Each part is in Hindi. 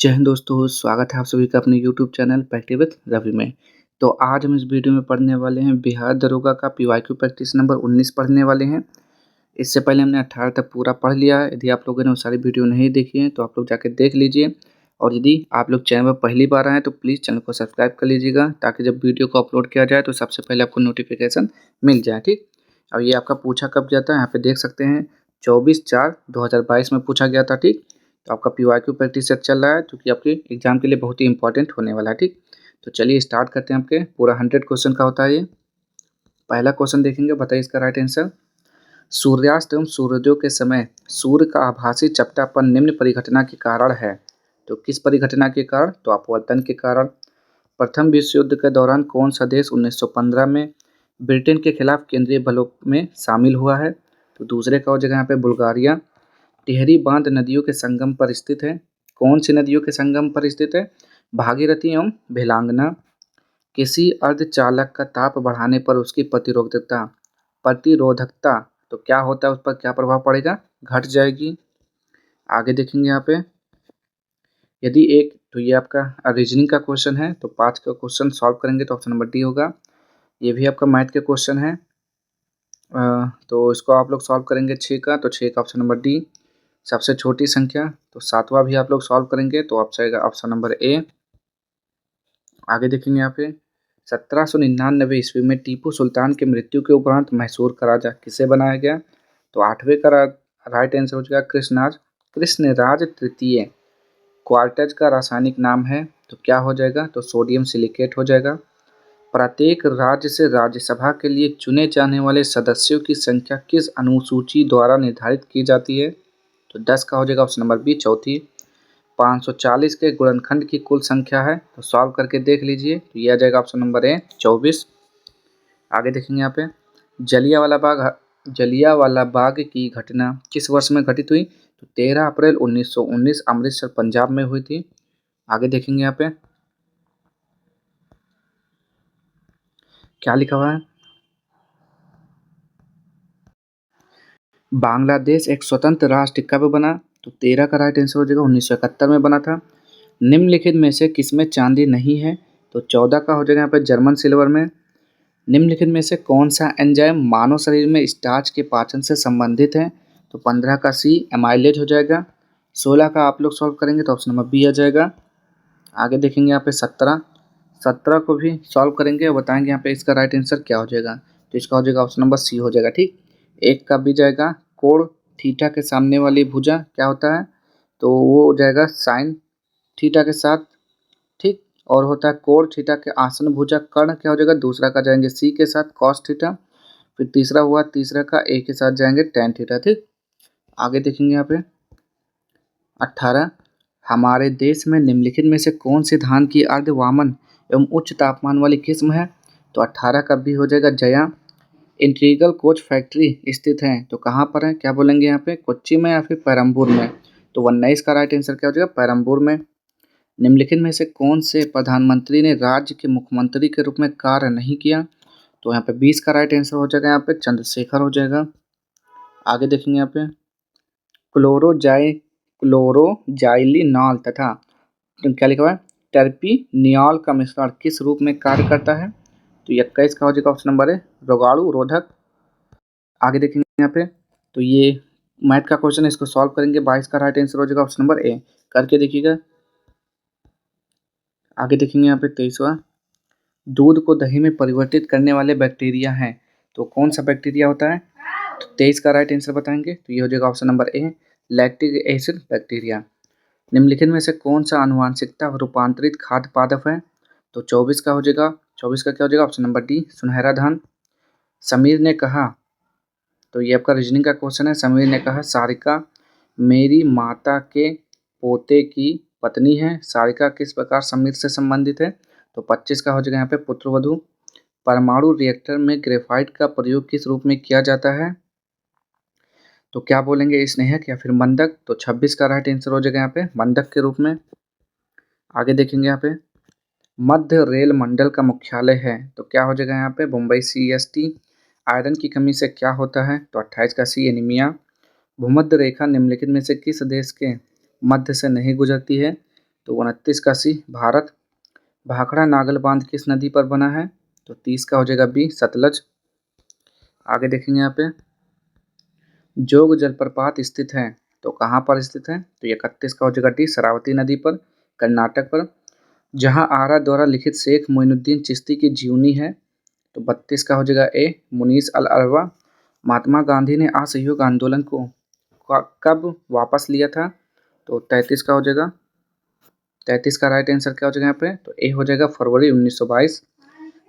जय हिंद दोस्तों, स्वागत है आप सभी का अपने YouTube channel practice with Ravi में। तो आज हम इस वीडियो में पढ़ने वाले हैं बिहार दरोगा का पीवाईक्यू प्रैक्टिस नंबर 19 पढ़ने वाले हैं। इससे पहले हमने 18 तक पूरा पढ़ लिया है। यदि आप लोगों ने वो सारी वीडियो नहीं देखी है तो आप लोग जाके देख लीजिए। और यदि आप लोग चैनल पर पहली बार आए तो प्लीज़ चैनल को सब्सक्राइब कर लीजिएगा, ताकि जब वीडियो को अपलोड किया जाए तो सबसे पहले आपको नोटिफिकेशन मिल जाए। ठीक। और ये आपका पूछा कब जाता है, यहाँ पे देख सकते हैं 24/4/2022 में पूछा गया था। ठीक। तो आपका पीवाईक्यू प्रैक्टिस सेट चल रहा है, क्योंकि आपके एग्जाम के लिए बहुत ही इंपॉर्टेंट होने वाला है। ठीक। तो चलिए स्टार्ट करते हैं। आपके पूरा 100 क्वेश्चन का होता है ये। पहला क्वेश्चन देखेंगे, बताइए इसका राइट आंसर। सूर्यास्त एवं सूर्योदय के समय सूर्य का आभासी चपटापन निम्न परिघटना के कारण है। तो किस परिघटना के कारण? तो अपवर्तन के कारण। प्रथम विश्व युद्ध के दौरान कौन सा देश 1915 में ब्रिटेन के खिलाफ केंद्रीय बलों में शामिल हुआ है? तो दूसरे का हो जाएगा यहाँ पे बुल्गारिया। टिहरी बांध नदियों के संगम पर स्थित है। कौन सी नदियों के संगम पर स्थित है? भागीरथी एवं भेलांगना। किसी अर्धचालक का ताप बढ़ाने पर उसकी प्रतिरोधकता तो क्या होता है, उस पर क्या प्रभाव पड़ेगा? घट जाएगी। आगे देखेंगे यहाँ पे, यदि एक तो ये आपका रीजनिंग का क्वेश्चन है, तो 5 का क्वेश्चन सॉल्व करेंगे तो ऑप्शन नंबर डी होगा। ये भी आपका मैथ के क्वेश्चन है, तो इसको आप लोग सॉल्व करेंगे 6 का, तो 6 का ऑप्शन नंबर डी। सबसे छोटी संख्या तो 7वां भी आप लोग सॉल्व करेंगे तो ऑप्शन आएगा ऑप्शन नंबर ए। आगे देखेंगे यहाँ पे, 1799 ईस्वी में टीपू सुल्तान की मृत्यु के उपरांत मैसूर का राजा किसे बनाया गया? तो 8वें का राइट आंसर हो जाएगा कृष्णराज तृतीय। क्वार्टज का रासायनिक नाम है, तो क्या हो जाएगा? तो सोडियम सिलिकेट हो जाएगा। प्रत्येक राज्य से राज्यसभा के लिए चुने जाने वाले सदस्यों की संख्या किस अनुसूची द्वारा निर्धारित की जाती है? तो 10 का हो जाएगा ऑप्शन नंबर बी, चौथी। 540 के गुणनखंड की कुल संख्या है, तो सॉल्व करके देख लीजिए, तो यह आ जाएगा ऑप्शन नंबर ए, 24। आगे देखेंगे यहाँ पे, जलियांवाला बाग की घटना किस वर्ष में घटित हुई? तो 13 अप्रैल 1919 अमृतसर पंजाब में हुई थी। आगे देखेंगे यहाँ पे क्या लिखा हुआ है, बांग्लादेश एक स्वतंत्र राष्ट्र कब बना? तो 13 का राइट आंसर हो जाएगा 1971 में बना था। निम्नलिखित में से किसमें चांदी नहीं है? तो 14 का हो जाएगा यहाँ पे जर्मन सिल्वर में। निम्नलिखित में से कौन सा एंजाइम मानव शरीर में स्टार्च के पाचन से संबंधित है? तो 15 का सी, एमाइलेज हो जाएगा। 16 का आप लोग सॉल्व करेंगे तो ऑप्शन नंबर बी आ जाएगा। आगे देखेंगे यहाँ पे 17 को भी सॉल्व करेंगे और बताएंगे यहाँ पे इसका राइट आंसर क्या हो जाएगा। तो इसका हो जाएगा ऑप्शन नंबर सी हो जाएगा। ठीक। एक का भी जाएगा, कोण थीटा के सामने वाली भुजा क्या होता है? तो वो हो जाएगा साइन थीटा के साथ। ठीक। और होता है कोण थीटा के आसन भुजा कर्ण क्या हो जाएगा? दूसरा का जाएंगे सी के साथ कॉस थीटा। फिर तीसरा का ए के साथ जाएंगे टेन थीटा। ठीक। आगे देखेंगे यहाँ पे 18, हमारे देश में निम्नलिखित में से कौन से धान की अर्धवामन एवं उच्च तापमान वाली किस्म है? तो 18 का भी हो जाएगा जया। इंटीग्रल कोच फैक्ट्री स्थित है, तो कहाँ पर है? क्या बोलेंगे यहाँ पे, कोच्चि में या फिर पेरम्बूर में? तो 19 का राइट आंसर क्या हो जाएगा? पेरम्बूर में। निम्नलिखित में से कौन से प्रधानमंत्री ने राज्य के मुख्यमंत्री के रूप में कार्य नहीं किया? तो यहाँ पे 20 का राइट आंसर हो जाएगा यहाँ पे चंद्रशेखर हो जाएगा। आगे देखेंगे यहाँ पे, क्लोरोजाइलिनॉल तथा क्या लिखा हुआ है, टर्पिनिऑल का मिश्रण किस रूप में कार्य करता है? तो 21 का हो जाएगा ऑप्शन नंबर है रोगाणु रोधक। आगे देखेंगे यहाँ पे, तो ये मैथ का क्वेश्चन है, इसको सॉल्व करेंगे। 22 का राइट आंसर हो जाएगा ऑप्शन नंबर ए, करके देखिएगा। आगे देखेंगे यहाँ पे 23वां, दूध को दही में परिवर्तित करने वाले बैक्टीरिया हैं, तो कौन सा बैक्टीरिया होता है? तो 23 का राइट आंसर बताएंगे, तो ये हो जाएगा option number A, lactic acid bacteria. निम्नलिखित में से कौन सा आनुवांशिकता रूपांतरित खाद्य पादप है? तो 24 का हो जाएगा, 24 का क्या हो जाएगा? ऑप्शन नंबर डी, सुनहरा धान। समीर ने कहा, तो ये आपका रीजनिंग का क्वेश्चन है। समीर ने कहा, सारिका मेरी माता के पोते की पत्नी है। सारिका किस प्रकार समीर से संबंधित है? तो 25 का हो जाएगा यहाँ पे पुत्रवधू। परमाणु रिएक्टर में ग्रेफाइट का प्रयोग किस रूप में किया जाता है? तो क्या बोलेंगे, स्नेहक या फिर मंदक? तो 26 का राइट आंसर हो जाएगा यहाँ पे मंदक के रूप में। आगे देखेंगे यहाँ पे, मध्य रेल मंडल का मुख्यालय है, तो क्या हो जाएगा यहाँ पे मुंबई CST। आयरन की कमी से क्या होता है? तो 28 का सी, एनीमिया। भूमध्य रेखा निम्नलिखित में से किस देश के मध्य से नहीं गुजरती है? तो 29 का सी भारत। भाखड़ा नागल बांध किस नदी पर बना है? तो 30 का हो जाएगा बी सतलज। आगे देखेंगे यहाँ पे जोग जलप्रपात स्थित है, तो कहाँ पर स्थित है? तो 31 का हो जाएगा डी शरावती नदी पर, कर्नाटक पर। जहाँ आरा द्वारा लिखित शेख मोइनुद्दीन चिश्ती की जीवनी है, तो 32 का हो जाएगा ए मुनीस अल अरवा। महात्मा गांधी ने असहयोग आंदोलन को कब वापस लिया था? तो 33 का हो जाएगा, 33 का राइट आंसर क्या हो जाएगा यहाँ पे? तो ए हो जाएगा फरवरी 1922।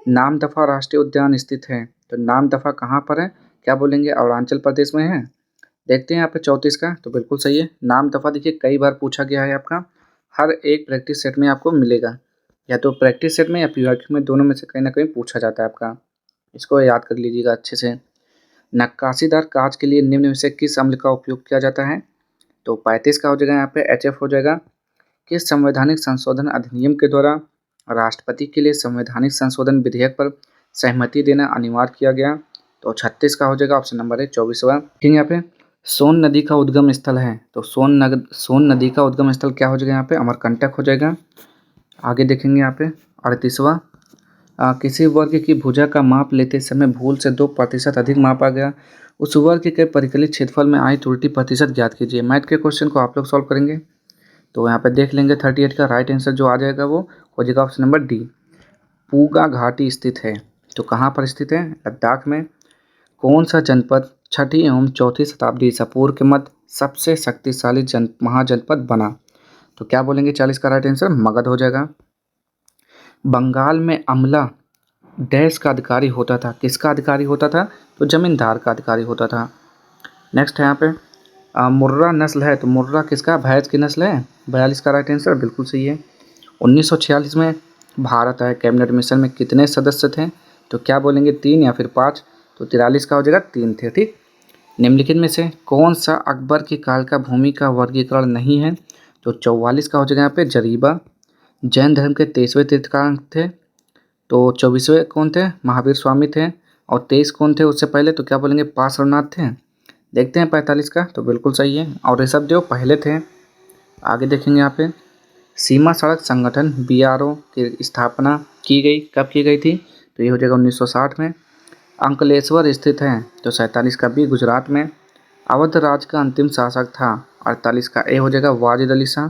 नामदफा राष्ट्रीय उद्यान स्थित है, तो नामदफा कहाँ पर है? क्या बोलेंगे? अरुणाचल प्रदेश में है। देखते हैं यहाँ पे 34 का, तो बिल्कुल सही है। नामदफा देखिए कई बार पूछा गया है आपका, हर एक प्रैक्टिस सेट में आपको मिलेगा, या तो प्रैक्टिस सेट में या पीवाईक्यू में, दोनों में से कहीं ना कहीं पूछा जाता है आपका। इसको याद कर लीजिएगा अच्छे से। नक्काशीदार कांच के लिए निम्न में से किस अम्ल का उपयोग किया जाता है? तो 35 का हो जाएगा यहाँ पे HF हो जाएगा। किस संवैधानिक संशोधन अधिनियम के द्वारा राष्ट्रपति के लिए संवैधानिक संशोधन विधेयक पर सहमति देना अनिवार्य किया गया? तो 36 का हो जाएगा ऑप्शन नंबर है 24वां। ठीक है, यहाँ पे सोन नदी का उद्गम स्थल है, तो सोन नदी का उद्गम स्थल क्या हो जाएगा यहाँ पे? अमरकंटक हो जाएगा। आगे देखेंगे यहाँ पे 38वां। किसी वर्ग की भुजा का माप लेते समय भूल से 2% अधिक मापा गया, उस वर्ग के परिकलित क्षेत्रफल में आई त्रुटि प्रतिशत ज्ञात कीजिए। मैथ के क्वेश्चन को आप लोग सॉल्व करेंगे, तो यहाँ पे देख लेंगे 38 का राइट आंसर जो आ जाएगा वो हो जाएगा ऑप्शन नंबर डी पूगा घाटी स्थित है, तो कहाँ पर स्थित है? लद्दाख में। कौन सा जनपद 6ठी एवं 4ठी शताब्दी ईसा पूर्व के मध्य सबसे शक्तिशाली महाजनपद बना? तो क्या बोलेंगे? 40 का राइट आंसर मगध हो जाएगा। बंगाल में अमला डैश का अधिकारी होता था, किसका अधिकारी होता था? तो जमींदार का अधिकारी होता था। नेक्स्ट है यहाँ पे मुर्रा नस्ल है, तो मुर्रा किसका? भैंस की नस्ल है। 42 का राइट आंसर बिल्कुल सही है। 1946 में भारत आए कैबिनेट मिशन में कितने सदस्य थे? तो क्या बोलेंगे? 3 या फिर 5? तो 43 का हो जाएगा 3 थे। ठीक, निम्नलिखित में से कौन सा अकबर की काल का भूमि का वर्गीकरण नहीं है? तो 44 का हो जाएगा यहाँ पे जरीबा। जैन धर्म के 23वें तीर्थंकर थे, तो 24वें कौन थे? महावीर स्वामी थे। और 23 कौन थे उससे पहले? तो क्या बोलेंगे? पार्श्वनाथ थे। देखते हैं 45 का, तो बिल्कुल सही है। और ऋषभदेव पहले थे। आगे देखेंगे यहाँ पे सीमा सड़क संगठन BRO की स्थापना की गई, कब की गई थी? तो ये हो जाएगा 1960 में। अंकलेश्वर स्थित है, तो 47 का बी गुजरात में। अवध राज का अंतिम शासक था, 48 का ए हो जाएगा वाजिद अली शाह।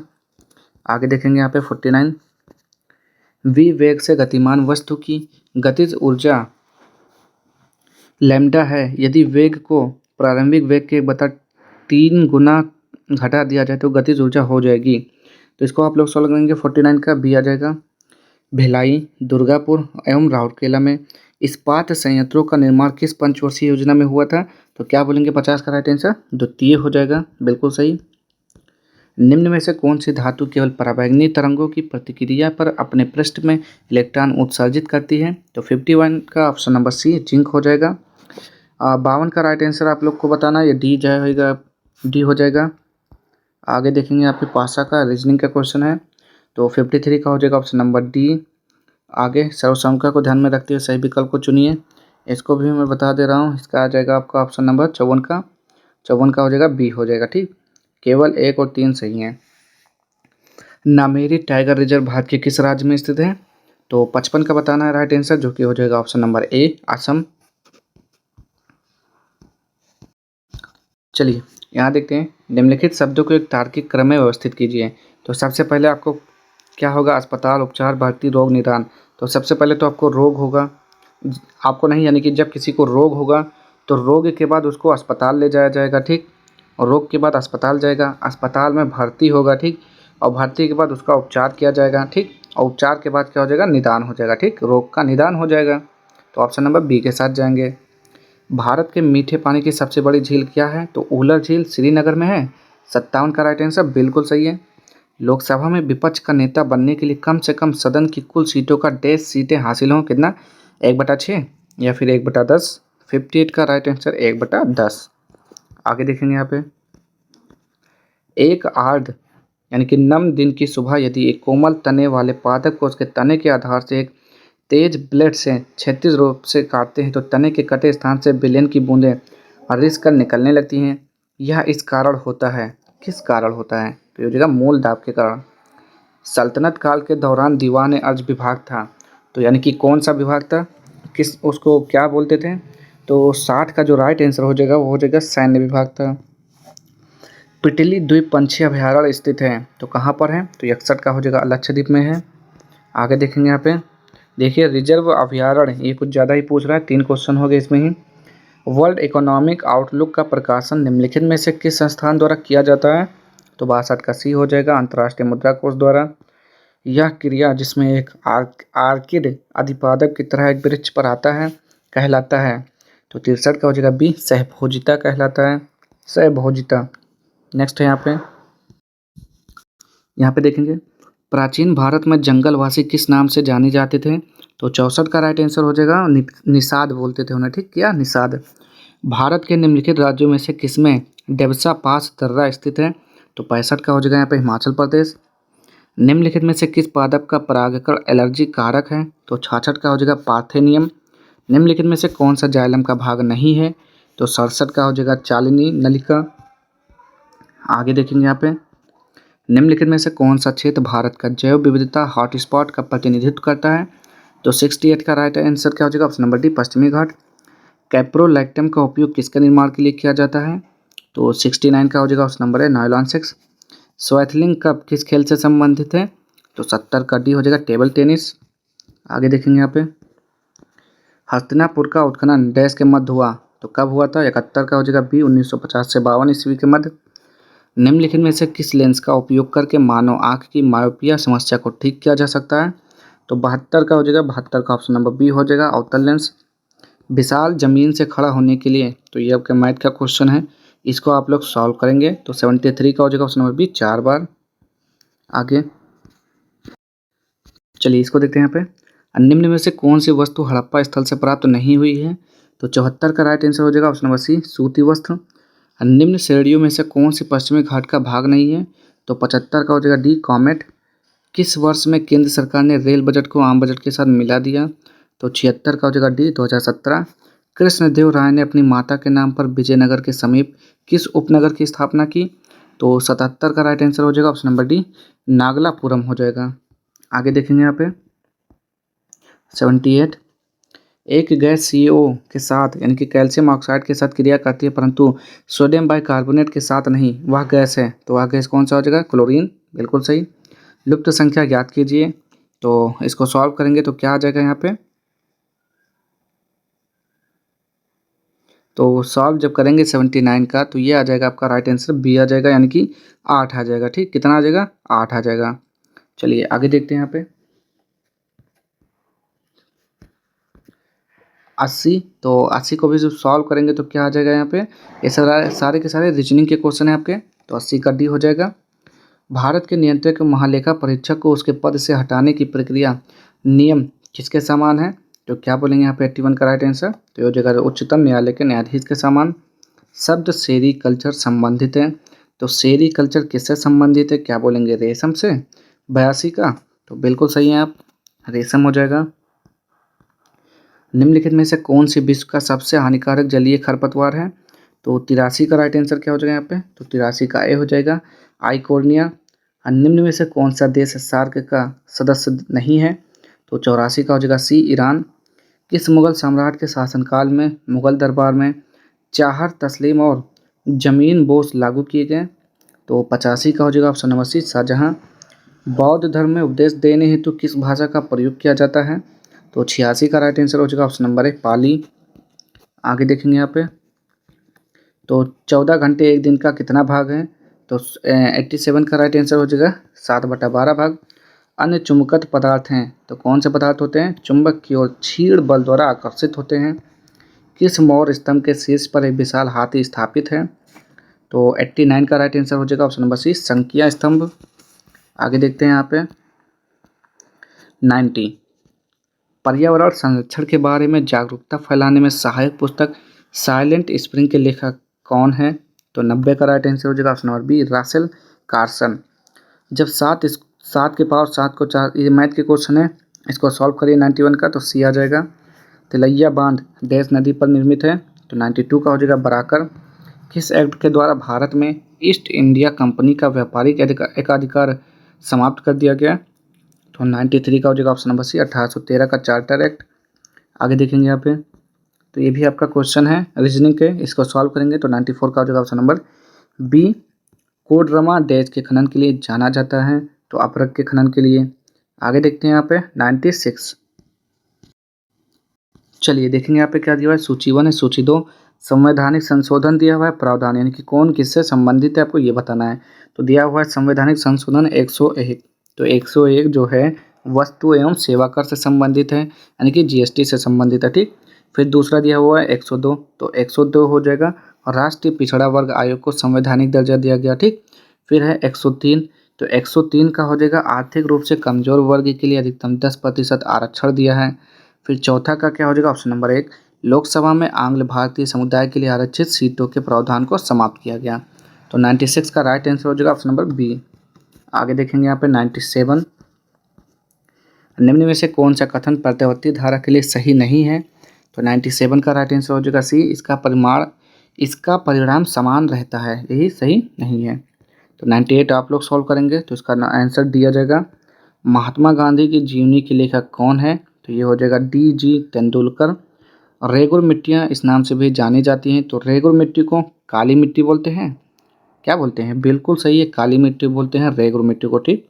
आगे देखेंगे यहाँ पे 49 वेग से गतिमान वस्तु की गतिज ऊर्जा लैम्डा है, यदि वेग को प्रारंभिक वेग के बता 3 गुना घटा दिया जाए तो गतिज ऊर्जा हो जाएगी। तो इसको आप लोग सॉल्व करेंगे। 49 का बी आ जाएगा। भिलाई, दुर्गापुर एवं राउरकेला में इस्पात संयंत्रों का निर्माण किस पंचवर्षीय योजना में हुआ था? तो क्या बोलेंगे? 50 का राइट आंसर द्वितीय हो जाएगा, बिल्कुल सही। निम्न में से कौन सी धातु केवल पराबैंगनी तरंगों की प्रतिक्रिया पर अपने पृष्ठ में इलेक्ट्रॉन उत्सर्जित करती है? तो 51 का ऑप्शन नंबर सी जिंक हो जाएगा। 52 का राइट आंसर आप लोग को बताना, ये डी हो जाएगा। आगे देखेंगे आपके पासा का रीजनिंग का क्वेश्चन है, तो 53 का हो जाएगा ऑप्शन नंबर डी। आगे सर्वसंख्या को ध्यान में रखते हुए सही विकल्प को चुनिए, इसको भी मैं बता दे रहा हूँ। इसका आ जाएगा आपका ऑप्शन नंबर 54 का हो जाएगा बी हो जाएगा। ठीक, केवल 1 और 3 सही हैं। नामेरी टाइगर रिजर्व भारत के किस राज्य में स्थित है? तो 55 का बताना है राइट आंसर, जो कि हो जाएगा ऑप्शन नंबर ए असम। चलिए यहाँ देखते हैं, निम्नलिखित शब्दों को एक तार्किक क्रम में व्यवस्थित कीजिए। तो सबसे पहले आपको क्या होगा? अस्पताल, उपचार, भर्ती, रोग, निदान। तो सबसे पहले तो आपको रोग होगा, आपको नहीं, यानी कि जब किसी को रोग होगा तो रोग के बाद उसको अस्पताल ले जाया जाएगा। ठीक, और रोग के बाद अस्पताल जाएगा, अस्पताल में भर्ती होगा। ठीक, और भर्ती के बाद उसका उपचार किया जाएगा। ठीक, और उपचार के बाद क्या हो जाएगा? निदान हो जाएगा। ठीक, रोग का निदान हो जाएगा। तो ऑप्शन नंबर बी के साथ जाएंगे। भारत के मीठे पानी की सबसे बड़ी झील क्या है? तो उलर झील श्रीनगर में है। 57 का राइट आंसर बिल्कुल सही है। लोकसभा में विपक्ष का नेता बनने के लिए कम से कम सदन की कुल सीटों का डैश सीटें हासिल हों, कितना? 1/6 या फिर 1/10? 58 का राइट आंसर 1/10। आगे देखेंगे यहाँ पे एक आर्द्र यानी कि नम दिन की सुबह यदि एक कोमल तने वाले पादप को उसके तने के आधार से एक तेज ब्लेड से क्षैतिज रूप से काटते हैं तो तने के कटे स्थान से विलयन की बूंदें रिस कर निकलने लगती हैं। यह इस कारण होता है, किस कारण होता है? तो ये हो जाएगा मूल दाब के कारण। सल्तनत काल के दौरान दीवान अर्ज विभाग था, तो यानी कि कौन सा विभाग था, किस उसको क्या बोलते थे। तो 60 का जो राइट आंसर हो जाएगा वो हो जाएगा सैन्य विभाग था। पिटिली द्वीप पंछी अभयारण्य स्थित है, तो कहाँ पर है, तो 61 का हो जाएगा लक्षद्वीप में है। आगे देखेंगे यहाँ पे, देखिए रिजर्व अभयारण्य, ये कुछ ज़्यादा ही पूछ रहा है, 3 क्वेश्चन हो गए इसमें ही। वर्ल्ड इकोनॉमिक आउटलुक का प्रकाशन निम्नलिखित में से किस संस्थान द्वारा किया जाता है, तो 62 का सी हो जाएगा अंतर्राष्ट्रीय मुद्रा कोष द्वारा। यह क्रिया जिसमें एक आर्किड अधिपादक की तरह एक वृक्ष पर आता है कहलाता है, तो 63 का हो जाएगा बी सहभोजिता कहलाता है, सहभोजिता। नेक्स्ट है यहाँ पे देखेंगे, प्राचीन भारत में जंगलवासी किस नाम से जाने जाते थे, तो 64 का राइट आंसर हो जाएगा निषाद बोलते थे उन्हें, ठीक किया, निषाद। भारत के निम्नलिखित राज्यों में से किसमें डेबसा पास दर्रा स्थित है, तो 65 का हो जाएगा यहाँ पे हिमाचल प्रदेश। निम्नलिखित में से किस पादप का परागकण एलर्जी कारक है, तो 66 का हो जाएगा पार्थेनियम। निम्नलिखित में से कौन सा जाइलम का भाग नहीं है, तो 67 का हो जाएगा चालिनी नलिका। आगे देखेंगे यहाँ पे, निम्नलिखित में से कौन सा क्षेत्र भारत का जैव विविधता हॉटस्पॉट का प्रतिनिधित्व करता है, तो 68 का राइट आंसर क्या हो जाएगा, ऑप्शन नंबर डी पश्चिमी घाट। कैप्रोलैक्टम का उपयोग किसके निर्माण के लिए किया जाता है, तो 69 का हो जाएगा ऑप्शन नंबर है नायलॉन 6। स्वैथलिंग कप किस खेल से संबंधित है, तो 70 का डी हो जाएगा टेबल टेनिस। आगे देखेंगे यहाँ पे, हस्तिनापुर का उत्खनन डैश के मध्य हुआ, तो कब हुआ था, 71 का हो जाएगा बी 1950 से 52 ईस्वी के मध्य। निम्नलिखित में से किस लेंस का उपयोग करके मानव आंख की मायोपिया समस्या को ठीक किया जा सकता है, तो 72 का हो जाएगा, 72 का ऑप्शन नंबर बी हो जाएगा अवतल लेंस। विशाल जमीन से खड़ा होने के लिए, तो ये आपके मैथ का क्वेश्चन है, इसको आप लोग सॉल्व करेंगे, तो 73 का हो जाएगा ऑप्शन नंबर बी 4 बार। आगे चलिए इसको देखते हैं यहाँ पे, निम्न में से कौन सी वस्तु हड़प्पा स्थल से प्राप्त नहीं हुई है, तो 74 का राइट आंसर हो जाएगा ऑप्शन नंबर सी सूती वस्त्र। निम्न श्रेणियों में से कौन सी पश्चिमी घाट का भाग नहीं है, तो 75 का हो जाएगा डी कॉमेट। किस वर्ष में केंद्र सरकार ने रेल बजट को आम बजट के साथ मिला दिया, तो 76 का हो जाएगा डी 2017। कृष्णदेव राय ने अपनी माता के नाम पर विजयनगर के समीप किस उपनगर की स्थापना की, तो 77 का राइट आंसर हो जाएगा ऑप्शन नंबर डी नागलापुरम हो जाएगा। आगे देखेंगे यहाँ पे 78, एक गैस CO के साथ यानी कि कैल्शियम ऑक्साइड के साथ क्रिया करती है परंतु सोडियम बाइकार्बोनेट के साथ नहीं, वह गैस है, तो वह गैस कौन सा हो जाएगा, क्लोरीन, बिल्कुल सही। लुप्त संख्या ज्ञात कीजिए, तो इसको सॉल्व करेंगे तो क्या आ जाएगा यहाँ पे, तो सॉल्व जब करेंगे 79 का, तो ये आ जाएगा आपका राइट आंसर बी आ जाएगा, यानी कि 8 आ जाएगा, ठीक, कितना आ जाएगा, 8 आ जाएगा। चलिए आगे देखते हैं यहाँ पे 80, तो 80 को भी जब सॉल्व करेंगे तो क्या आ जाएगा यहाँ पे, ये सारे के सारे रीजनिंग के क्वेश्चन है आपके, तो 80 का डी हो जाएगा। भारत के नियंत्रक महालेखा परीक्षक को उसके पद से हटाने की प्रक्रिया नियम किसके समान है, तो क्या बोलेंगे यहाँ पे 81 का राइट आंसर, तो ये हो जाएगा उच्चतम न्यायालय के न्यायाधीश के समान। शब्द सेरीकल्चर संबंधित है, तो सेरीकल्चर किससे संबंधित है, क्या बोलेंगे रेशम से, 82 का, तो बिल्कुल सही है आप, रेशम हो जाएगा। निम्नलिखित में से कौन सी विश्व का सबसे हानिकारक जलीय खरपतवार है, तो 83 का राइट आंसर क्या हो जाएगा यहाँ पे, तो 83 का ए हो जाएगा आइकोर्निया। निम्न में से कौन सा देश सार्क का सदस्य नहीं है, तो 84 का हो जाएगा सी ईरान। किस मुगल सम्राट के शासनकाल में मुगल दरबार में चाहर तस्लीम और जमीन बोस लागू किए गए, तो 85 का हो जाएगा ऑप्शन नंबर सी शाहजहाँ। बौद्ध धर्म में उपदेश देने हेतु किस भाषा का प्रयोग किया जाता है, तो 86 का राइट आंसर हो जाएगा ऑप्शन नंबर है पाली। आगे देखेंगे यहाँ पे, तो 14 घंटे एक दिन का कितना भाग है, तो 87 का राइट आंसर हो जाएगा 7/12 भाग। अन्य चुंबकत्व पदार्थ हैं, तो कौन से पदार्थ होते हैं, चुंबक की ओर क्षीण बल द्वारा आकर्षित होते हैं। किस मौर्य स्तंभ के शीर्ष पर एक विशाल हाथी स्थापित है, तो 89 का राइट आंसर हो जाएगा ऑप्शन नंबर सी संख्या स्तंभ। आगे देखते हैं यहाँ पे 90, पर्यावरण संरक्षण के बारे में जागरूकता फैलाने में सहायक पुस्तक साइलेंट स्प्रिंग के लेखक कौन है, तो 90 का राइट आंसर हो जाएगा option number B Rachel Carson. जब 7 के पावर 7 को 4, ये मैथ के क्वेश्चन है, इसको सॉल्व करिए 91 का, तो सी आ जाएगा। तिलैया बांध डैश नदी पर निर्मित है, तो 92 का हो जाएगा बराकर। किस एक्ट के द्वारा भारत में ईस्ट इंडिया कंपनी का व्यापारिक एकाधिकार समाप्त कर दिया गया। तो 93 का हो जाएगा ऑप्शन नंबर सी 1813 का चार्टर एक्ट। आगे देखेंगे यहाँ पे, तो ये भी आपका क्वेश्चन है रीजनिंग के, इसको सॉल्व करेंगे। तो 94 का हो जाएगा option number B. Koderma dash के खनन के लिए जाना जाता है, तो अपरक के खनन के लिए। आगे देखते हैं यहाँ पे 96। चलिए देखेंगे यहाँ पे क्या दिया हुआ है, सूची 1 है, सूची 2 संवैधानिक संशोधन दिया हुआ है, प्रावधान यानी कि कौन किससे संबंधित है आपको ये बताना है। तो दिया हुआ है संवैधानिक संशोधन 101। तो 101 जो है वस्तु एवं सेवा कर से संबंधित है, यानी कि जीएसटी से संबंधित है, ठीक। फिर दूसरा दिया हुआ है 102, तो 102 हो जाएगा राष्ट्रीय पिछड़ा वर्ग आयोग को संवैधानिक दर्जा दिया गया, ठीक। फिर है 103, तो 103 का हो जाएगा आर्थिक रूप से कमजोर वर्ग के लिए अधिकतम 10% आरक्षण दिया है। फिर चौथा का क्या हो जाएगा ऑप्शन नंबर 1, लोकसभा में आंग्ल भारतीय समुदाय के लिए आरक्षित सीटों के प्रावधान को समाप्त किया गया। तो 96 का राइट आंसर हो जाएगा ऑप्शन नंबर बी। आगे देखेंगे यहाँ पे 97, निम्न में से कौन सा कथन प्रत्यवर्ती धारा के लिए सही नहीं है। तो 97 का राइट आंसर हो जाएगा सी, इसका परिणाम समान रहता है, यही सही नहीं है। तो 98 आप लोग सॉल्व करेंगे, तो इसका आंसर दिया जाएगा महात्मा गांधी की जीवनी के लेखक कौन है। तो ये हो जाएगा डी.जी. तेंदुलकर। रेगुर मिट्टियाँ इस नाम से भी जानी जाती हैं, तो रेगुर मिट्टी को काली मिट्टी बोलते हैं, क्या बोलते हैं, बिल्कुल सही है, काली मिट्टी बोलते हैं रेगुर मिट्टी को, ठीक।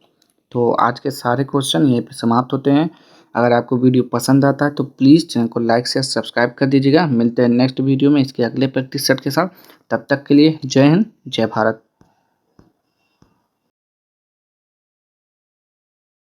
तो आज के सारे क्वेश्चन यहीं पे समाप्त होते हैं। अगर आपको वीडियो पसंद आता है तो प्लीज़ चैनल को लाइक शेयर सब्सक्राइब कर दीजिएगा। मिलते हैं नेक्स्ट वीडियो में इसके अगले प्रैक्टिस सेट के साथ। तब तक के लिए जय हिंद, जय भारत।